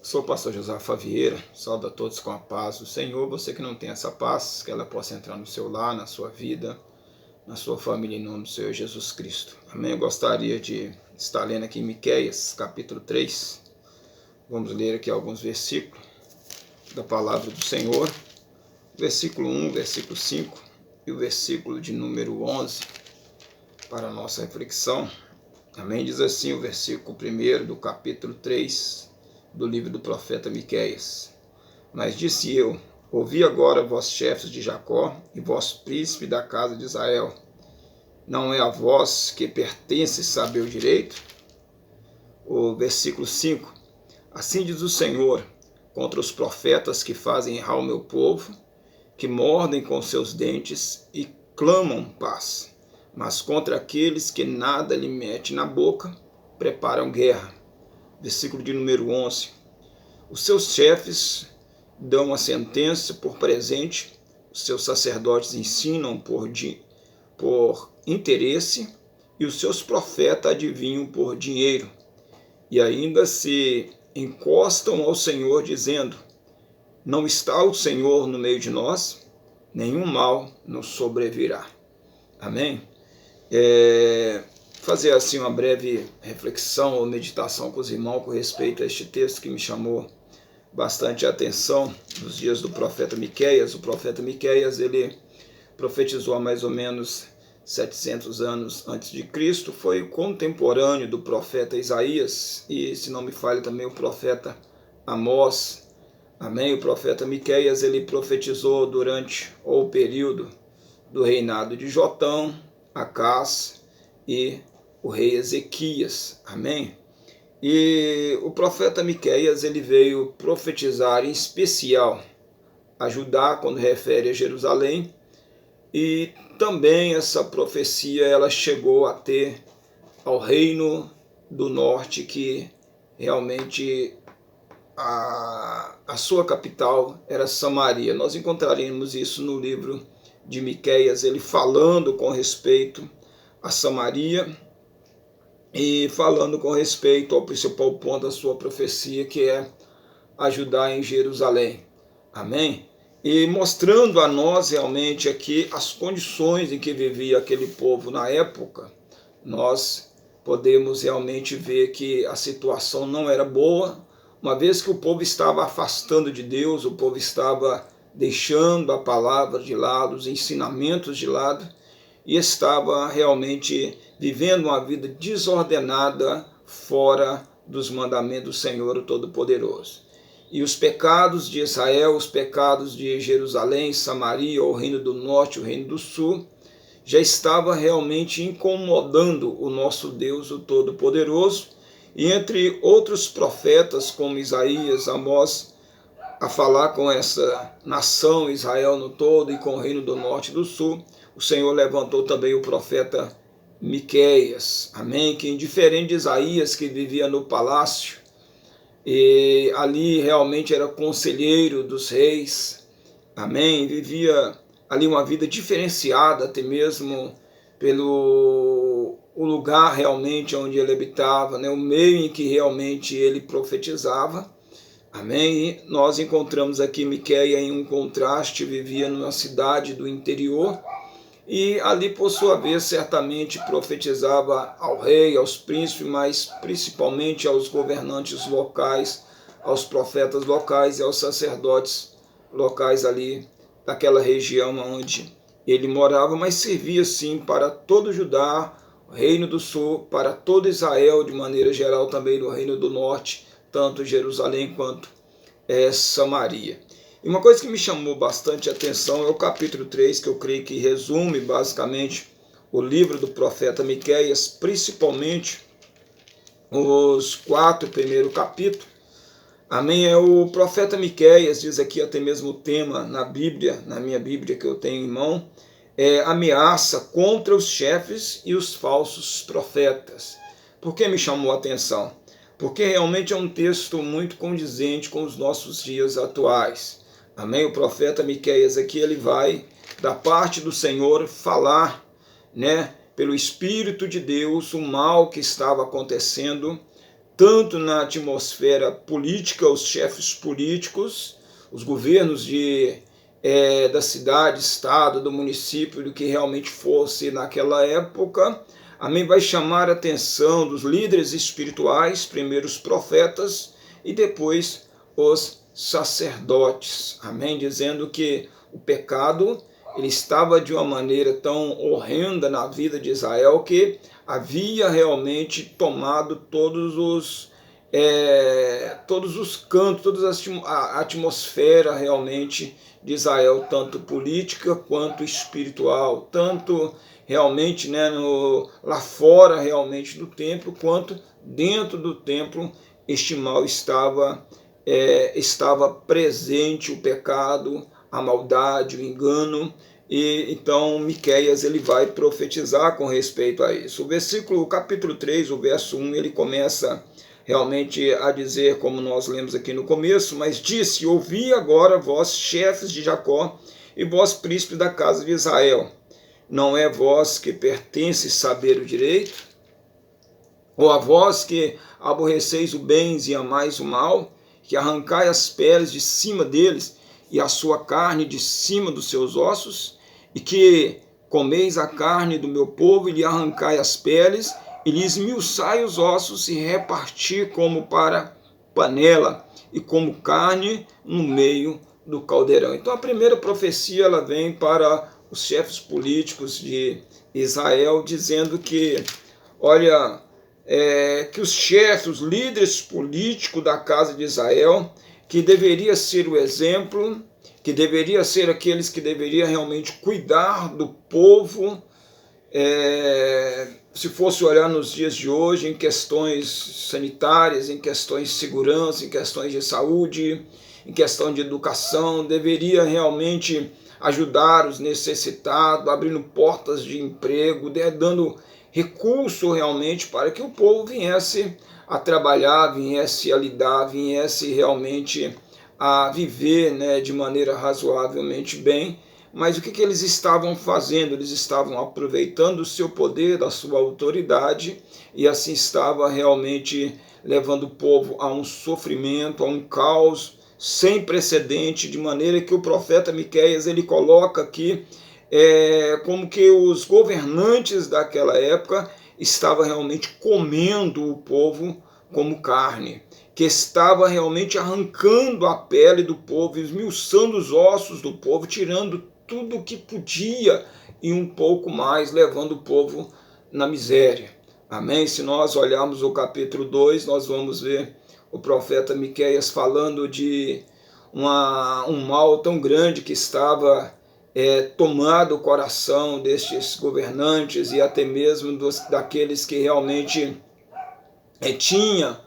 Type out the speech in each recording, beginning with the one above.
Sou o pastor Josafá Vieira, saúdo a todos com a paz do Senhor. Você que não tem essa paz, que ela possa entrar no seu lar, na sua vida, na sua família, em nome do Senhor Jesus Cristo. Amém? Eu gostaria de estar lendo aqui em Miqueias, capítulo 3. Vamos ler aqui alguns versículos da palavra do Senhor. Versículo 1, versículo 5 e o versículo de número 11 para a nossa reflexão. Amém? Diz assim o versículo 1 do capítulo 3 do livro do profeta Miqueias. Mas disse eu: ouvi agora, vós chefes de Jacó e vós príncipe da casa de Israel. Não é a vós que pertence saber o direito? O versículo 5. Assim diz o Senhor contra os profetas que fazem errar o meu povo, que mordem com seus dentes e clamam paz, mas contra aqueles que nada lhe mete na boca, preparam guerra. Versículo de número 11. Os seus chefes dão a sentença por presente, os seus sacerdotes ensinam por interesse, e os seus profetas adivinham por dinheiro. E ainda se encostam ao Senhor, dizendo: não está o Senhor no meio de nós? Nenhum mal nos sobrevirá. Amém? Fazer assim uma breve reflexão ou meditação com os irmãos com respeito a este texto que me chamou bastante a atenção nos dias do profeta Miqueias. O profeta Miqueias, ele profetizou há mais ou menos 700 anos antes de Cristo, foi contemporâneo do profeta Isaías e, se não me falha, também o profeta Amós. Amém? O profeta Miqueias, ele profetizou durante o período do reinado de Jotão, Acás e o rei Ezequias. Amém? E o profeta Miqueias, ele veio profetizar em especial a Judá, quando refere a Jerusalém, e também essa profecia ela chegou a ter ao reino do norte, que realmente a sua capital era Samaria. Nós encontraremos isso no livro de Miqueias, ele falando com respeito a Samaria e falando com respeito ao principal ponto da sua profecia, que é a Judá em Jerusalém. Amém? E mostrando a nós realmente aqui as condições em que vivia aquele povo na época, nós podemos realmente ver que a situação não era boa, uma vez que o povo estava afastando de Deus, o povo estava deixando a palavra de lado, os ensinamentos de lado, e estava realmente vivendo uma vida desordenada fora dos mandamentos do Senhor, o Todo-Poderoso. E os pecados de Israel, os pecados de Jerusalém, Samaria, o reino do norte, o reino do sul, já estava realmente incomodando o nosso Deus, o Todo-Poderoso. E entre outros profetas, como Isaías, Amós, a falar com essa nação, Israel no todo, e com o reino do norte e do sul, o Senhor levantou também o profeta Miqueias, amém? Que, indiferente de Isaías, que vivia no palácio, e ali realmente era conselheiro dos reis, amém? Vivia ali uma vida diferenciada, até mesmo pelo o lugar realmente onde ele habitava, né? O meio em que realmente ele profetizava, amém? E nós encontramos aqui Miqueias em um contraste, vivia numa cidade do interior, e ali, por sua vez, certamente profetizava ao rei, aos príncipes, mas principalmente aos governantes locais, aos profetas locais e aos sacerdotes locais ali daquela região onde ele morava, mas servia sim para todo Judá, o reino do sul, para todo Israel de maneira geral, também no reino do norte, tanto Jerusalém quanto Samaria. E uma coisa que me chamou bastante a atenção é o capítulo 3, que eu creio que resume basicamente o livro do profeta Miqueias, principalmente os 4 primeiros capítulos. Amém? O profeta Miqueias diz aqui, até mesmo o tema na Bíblia, na minha Bíblia que eu tenho em mão, é ameaça contra os chefes e os falsos profetas. Por que me chamou a atenção? Porque realmente é um texto muito condizente com os nossos dias atuais. Amém? O profeta Miqueias aqui, ele vai, da parte do Senhor, falar, né, pelo Espírito de Deus, o mal que estava acontecendo tanto na atmosfera política, os chefes políticos, os governos da cidade, estado, do município, do que realmente fosse naquela época, amém, vai chamar a atenção dos líderes espirituais, primeiro os profetas e depois os sacerdotes, amém, dizendo que o pecado ele estava de uma maneira tão horrenda na vida de Israel que havia realmente tomado todos os cantos, toda a atmosfera realmente de Israel, tanto política quanto espiritual, tanto realmente, né, lá fora realmente do templo, quanto dentro do templo, este mal estava presente, o pecado, a maldade, o engano. E então Miqueias ele vai profetizar com respeito a isso. O capítulo 3, o verso 1, ele começa realmente a dizer, como nós lemos aqui no começo, mas disse: ouvi agora vós, chefes de Jacó, e vós, príncipes da casa de Israel, não é vós que pertences saber o direito? Ou a vós que aborreceis o bem e amais o mal, que arrancai as peles de cima deles, e a sua carne de cima dos seus ossos, e que comeis a carne do meu povo, e lhe arrancai as peles, e lhe esmiuçai os ossos, e reparti como para panela, e como carne no meio do caldeirão. Então a primeira profecia ela vem para os chefes políticos de Israel, dizendo que, olha, que os chefes, os líderes políticos da casa de Israel, que deveria ser o exemplo, que deveria ser aqueles que deveriam realmente cuidar do povo, se fosse olhar nos dias de hoje, em questões sanitárias, em questões de segurança, em questões de saúde, em questão de educação, deveria realmente ajudar os necessitados, abrindo portas de emprego, dando recurso realmente para que o povo viesse a trabalhar, viesse a lidar, viesse realmente a viver, né, de maneira razoavelmente bem. Mas o que eles estavam fazendo? Eles estavam aproveitando o seu poder, a sua autoridade, e assim estava realmente levando o povo a um sofrimento, a um caos sem precedente, de maneira que o profeta Miqueias ele coloca aqui como que os governantes daquela época estavam realmente comendo o povo como carne, que estava realmente arrancando a pele do povo, esmiuçando os ossos do povo, tirando tudo o que podia e um pouco mais, levando o povo na miséria. Amém? Se nós olharmos o capítulo 2, nós vamos ver o profeta Miqueias falando de um mal tão grande que estava tomado o coração destes governantes e até mesmo daqueles que realmente tinham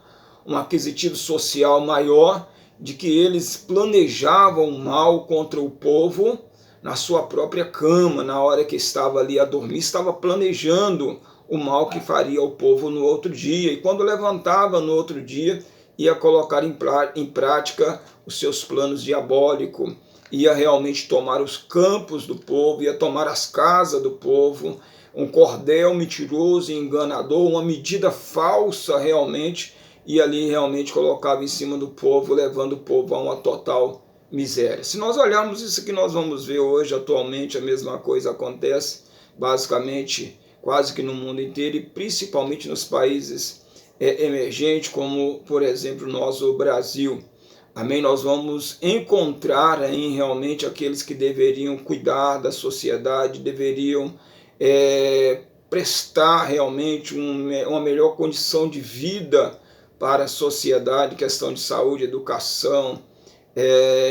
um aquisitivo social maior, de que eles planejavam o mal contra o povo na sua própria cama, na hora que estava ali a dormir, estava planejando o mal que faria ao povo no outro dia, e quando levantava no outro dia, ia colocar em prática os seus planos diabólicos, ia realmente tomar os campos do povo, ia tomar as casas do povo, um cordel mentiroso e enganador, uma medida falsa realmente, e ali realmente colocava em cima do povo, levando o povo a uma total miséria. Se nós olharmos isso que nós vamos ver hoje, atualmente a mesma coisa acontece, basicamente quase que no mundo inteiro, e principalmente nos países emergentes, como por exemplo o Brasil. Amém? Nós vamos encontrar aí realmente aqueles que deveriam cuidar da sociedade, deveriam prestar realmente uma melhor condição de vida para a sociedade, questão de saúde, educação,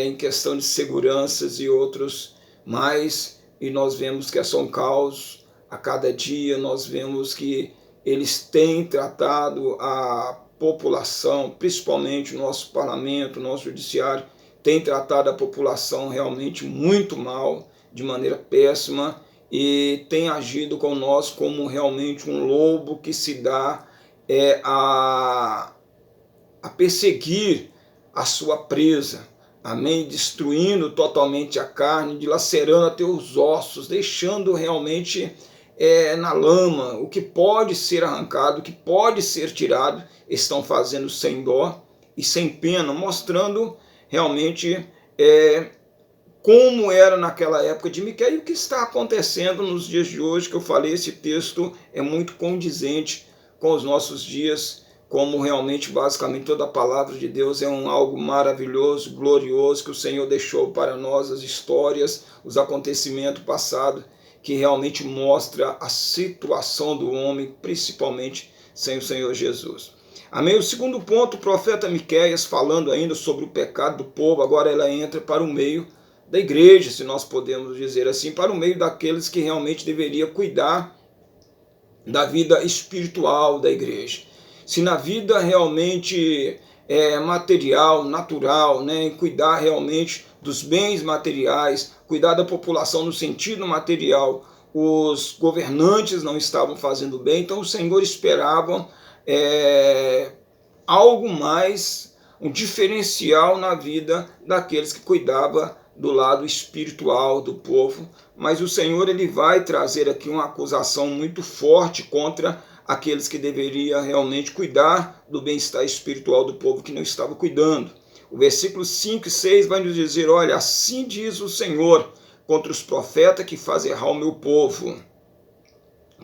em questão de seguranças e outros mais, e nós vemos que é só um caos a cada dia. Nós vemos que eles têm tratado a população, principalmente o nosso parlamento, o nosso judiciário, tem tratado a população realmente muito mal, de maneira péssima, e tem agido com nós como realmente um lobo que se dá a perseguir a sua presa, amém? Destruindo totalmente a carne, dilacerando até os ossos, deixando realmente na lama, o que pode ser arrancado, o que pode ser tirado, estão fazendo sem dó e sem pena, mostrando realmente como era naquela época de Miqueias e o que está acontecendo nos dias de hoje, que eu falei, esse texto é muito condizente com os nossos dias, como realmente, basicamente, toda a palavra de Deus é algo maravilhoso, glorioso, que o Senhor deixou para nós, as histórias, os acontecimentos passados, que realmente mostra a situação do homem, principalmente sem o Senhor Jesus. Amém? O segundo ponto, o profeta Miqueias, falando ainda sobre o pecado do povo, agora ela entra para o meio da igreja, se nós podemos dizer assim, para o meio daqueles que realmente deveriam cuidar da vida espiritual da igreja. Se na vida realmente material, natural, né, cuidar realmente dos bens materiais, cuidar da população no sentido material, os governantes não estavam fazendo bem, então o Senhor esperava algo mais, um diferencial na vida daqueles que cuidavam do lado espiritual do povo, mas o Senhor ele vai trazer aqui uma acusação muito forte contra aqueles que deveriam realmente cuidar do bem-estar espiritual do povo que não estava cuidando. O versículo 5 e 6 vai nos dizer, olha, assim diz o Senhor contra os profetas que fazem errar o meu povo,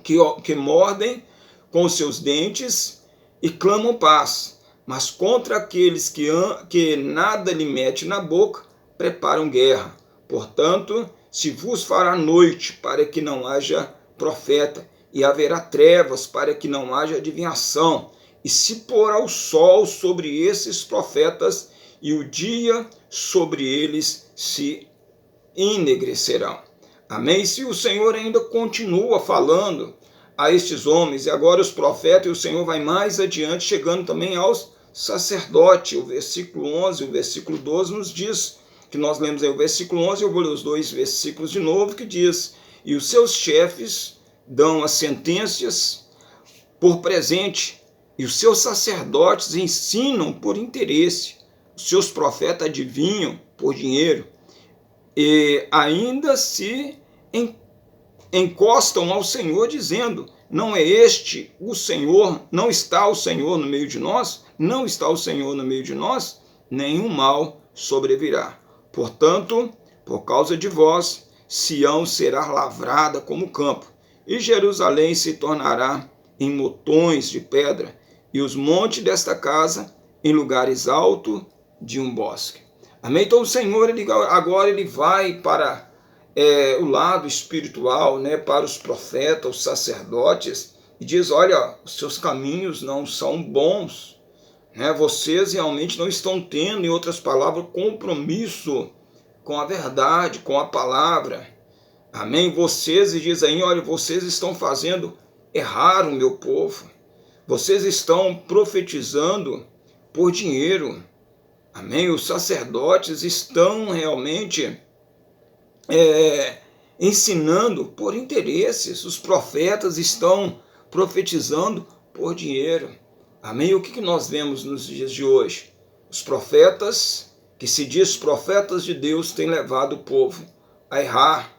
que mordem com os seus dentes e clamam paz, mas contra aqueles que nada lhe mete na boca, preparam guerra. Portanto, se vos fará noite para que não haja profeta, e haverá trevas para que não haja adivinhação, e se porá o sol sobre esses profetas, e o dia sobre eles se enegrecerão. Amém? E se o Senhor ainda continua falando a estes homens, e agora os profetas, e o Senhor vai mais adiante, chegando também aos sacerdotes. O versículo 11 e o versículo 12 nos diz, que nós lemos aí o versículo 11, eu vou ler os dois versículos de novo, que diz, e os seus chefes dão as sentenças por presente, e os seus sacerdotes ensinam por interesse, os seus profetas adivinham por dinheiro, e ainda se encostam ao Senhor dizendo, não é este o Senhor, não está o Senhor no meio de nós? Não está o Senhor no meio de nós? Nenhum mal sobrevirá. Portanto, por causa de vós, Sião será lavrada como campo, e Jerusalém se tornará em motões de pedra, e os montes desta casa em lugares altos de um bosque. Amém? Então o Senhor agora ele vai para o lado espiritual, né, para os profetas, os sacerdotes, e diz, olha, os seus caminhos não são bons, né? Vocês realmente não estão tendo, em outras palavras, compromisso com a verdade, com a palavra. Amém? Vocês, e diz aí, olha, vocês estão fazendo errar o meu povo. Vocês estão profetizando por dinheiro. Amém? Os sacerdotes estão realmente ensinando por interesses. Os profetas estão profetizando por dinheiro. Amém? O que nós vemos nos dias de hoje? Os profetas, que se diz profetas de Deus, têm levado o povo a errar.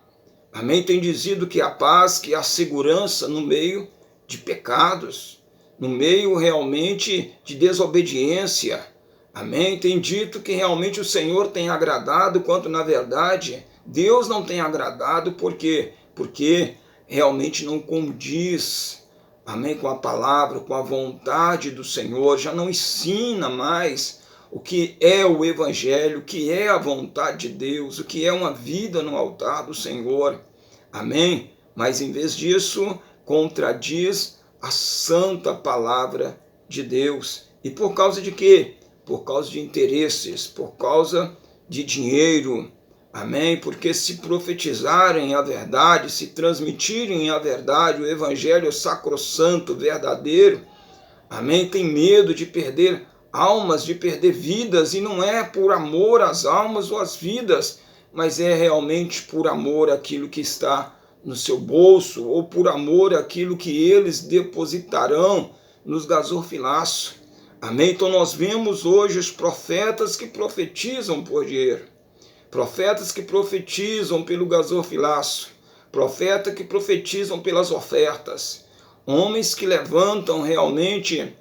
Amém? Tem dizido que a paz, que a segurança no meio de pecados, no meio realmente de desobediência. Amém? Tem dito que realmente o Senhor tem agradado, quanto na verdade Deus não tem agradado, por quê? Porque realmente não condiz, amém, com a palavra, com a vontade do Senhor, já não ensina mais o que é o Evangelho, o que é a vontade de Deus, o que é uma vida no altar do Senhor, amém? Mas em vez disso, contradiz a santa palavra de Deus. E por causa de quê? Por causa de interesses, por causa de dinheiro, amém? Porque se profetizarem a verdade, se transmitirem a verdade, o Evangelho sacrossanto, verdadeiro, amém? Tem medo de perder almas, de perder vidas, e não é por amor às almas ou às vidas, mas é realmente por amor àquilo que está no seu bolso, ou por amor àquilo que eles depositarão nos gasofilaços. Amém? Então nós vemos hoje os profetas que profetizam por dinheiro, profetas que profetizam pelo gasofilaço, profetas que profetizam pelas ofertas, homens que levantam realmente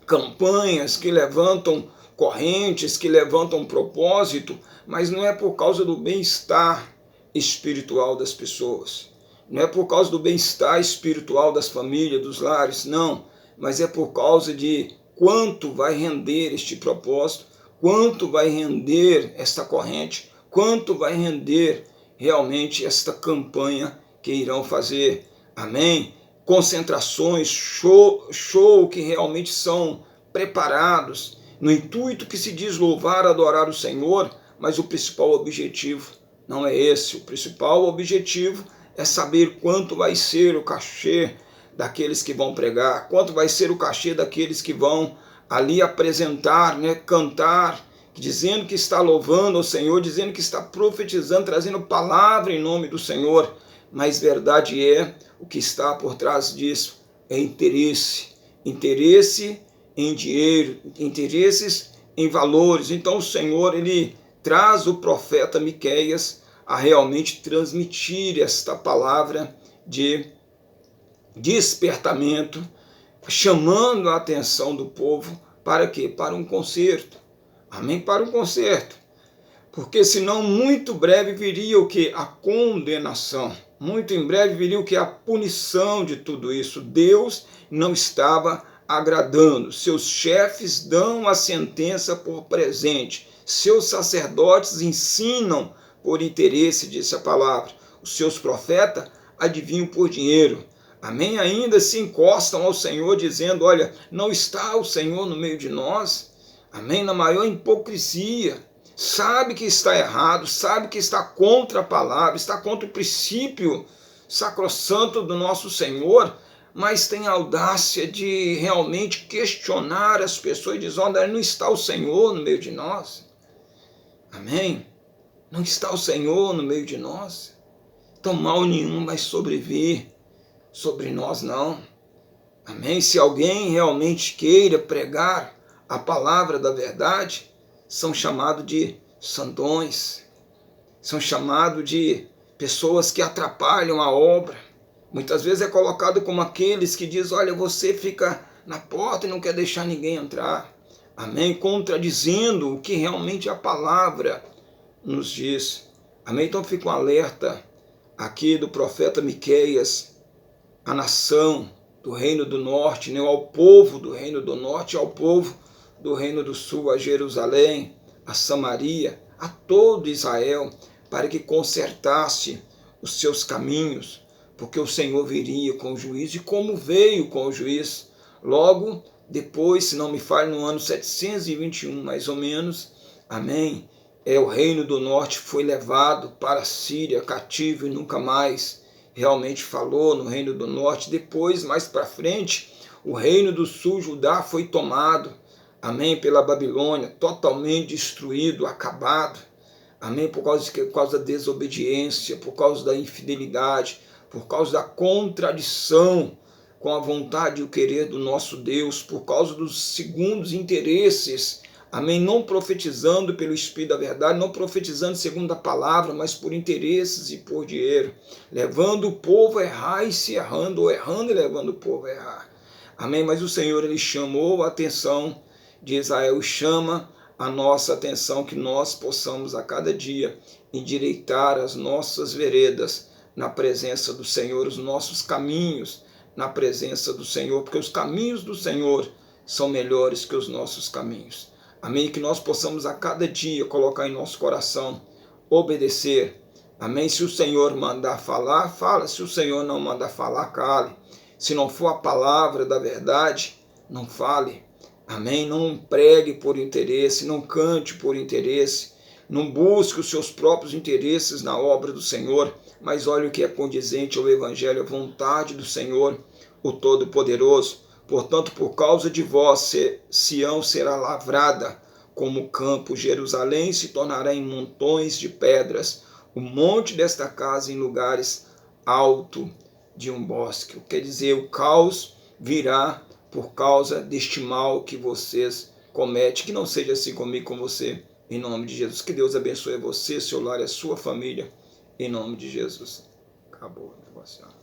campanhas, que levantam correntes, que levantam propósito, mas não é por causa do bem-estar espiritual das pessoas, não é por causa do bem-estar espiritual das famílias, dos lares, não, mas é por causa de quanto vai render este propósito, quanto vai render esta corrente, quanto vai render realmente esta campanha que irão fazer. Amém? Concentrações, show que realmente são preparados no intuito que se diz louvar, adorar o Senhor, mas o principal objetivo não é esse. O principal objetivo é saber quanto vai ser o cachê daqueles que vão pregar, quanto vai ser o cachê daqueles que vão ali apresentar, né, cantar, dizendo que está louvando ao Senhor, dizendo que está profetizando, trazendo palavra em nome do Senhor. Mas verdade é, o que está por trás disso é interesse em dinheiro, interesses em valores. Então o Senhor, ele traz o profeta Miqueias a realmente transmitir esta palavra de despertamento, chamando a atenção do povo para quê? Para um conserto. Amém? Para um conserto. Porque senão muito breve viria o que? A condenação. Muito em breve viria o que? A punição de tudo isso. Deus não estava agradando. Seus chefes dão a sentença por presente. Seus sacerdotes ensinam por interesse, disse a palavra. Os seus profetas adivinham por dinheiro. Amém? Ainda se encostam ao Senhor dizendo, olha, não está o Senhor no meio de nós. Amém? Na maior hipocrisia. Sabe que está errado, sabe que está contra a palavra, está contra o princípio sacrossanto do nosso Senhor, mas tem a audácia de realmente questionar as pessoas e dizer, olha, não está o Senhor no meio de nós. Amém? Não está o Senhor no meio de nós. Então mal nenhum vai sobrevir sobre nós, não. Amém? Se alguém realmente queira pregar a palavra da verdade, são chamados de santões, são chamados de pessoas que atrapalham a obra. Muitas vezes é colocado como aqueles que dizem, olha, você fica na porta e não quer deixar ninguém entrar. Amém? Contradizendo o que realmente a palavra nos diz. Amém? Então fica um alerta aqui do profeta Miqueias, a nação do Reino do Norte, né? Ao povo do Reino do Norte, ao povo do Reino do Sul, a Jerusalém, a Samaria, a todo Israel, para que consertasse os seus caminhos, porque o Senhor viria com o juízo, e como veio com o juízo, logo depois, se não me falha, no ano 721, mais ou menos, amém, o Reino do Norte foi levado para a Síria, cativo, e nunca mais realmente falou no Reino do Norte. Depois, mais para frente, o Reino do Sul, Judá, foi tomado, amém, pela Babilônia, totalmente destruído, acabado, amém, por causa da desobediência, por causa da infidelidade, por causa da contradição com a vontade e o querer do nosso Deus, por causa dos segundos interesses, amém, não profetizando pelo Espírito da verdade, não profetizando segundo a palavra, mas por interesses e por dinheiro, levando o povo a errar e se errando, ou errando e levando o povo a errar, amém. Mas o Senhor, ele chamou a atenção de Israel, chama a nossa atenção que nós possamos a cada dia endireitar as nossas veredas na presença do Senhor, os nossos caminhos na presença do Senhor, porque os caminhos do Senhor são melhores que os nossos caminhos. Amém? Que nós possamos a cada dia colocar em nosso coração, obedecer. Amém? Se o Senhor mandar falar, fala. Se o Senhor não mandar falar, cale. Se não for a palavra da verdade, não fale. Amém? Não pregue por interesse, não cante por interesse, não busque os seus próprios interesses na obra do Senhor, mas olhe o que é condizente ao Evangelho, a vontade do Senhor, o Todo-Poderoso. Portanto, por causa de vós, Sião será lavrada como campo, Jerusalém se tornará em montões de pedras, o monte desta casa em lugares alto de um bosque. Quer dizer, o caos virá por causa deste mal que vocês cometem. Que não seja assim comigo, com você, em nome de Jesus. Que Deus abençoe você, seu lar e a sua família, em nome de Jesus. acabou o negócio.